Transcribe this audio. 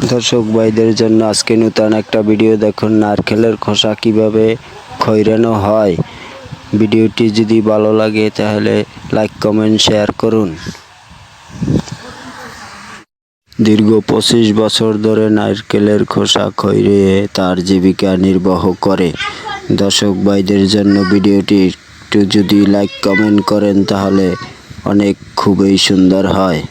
দর্শক ভাইদের জন্য আজকে নতুন একটা ভিডিও দেখুন, নারকেলের খোসা কিভাবে খৈরানো হয়। ভিডিওটি যদি ভালো লাগে তাহলে লাইক কমেন্ট শেয়ার করুন। দীর্ঘ 25 বছর ধরে নারকেলের খোসা খৈরিয়ে তার জীবিকা নির্বাহ করে। দর্শক ভাইদের জন্য ভিডিওটি একটু যদি লাইক কমেন্ট করেন তাহলে অনেক খুবই সুন্দর হয়।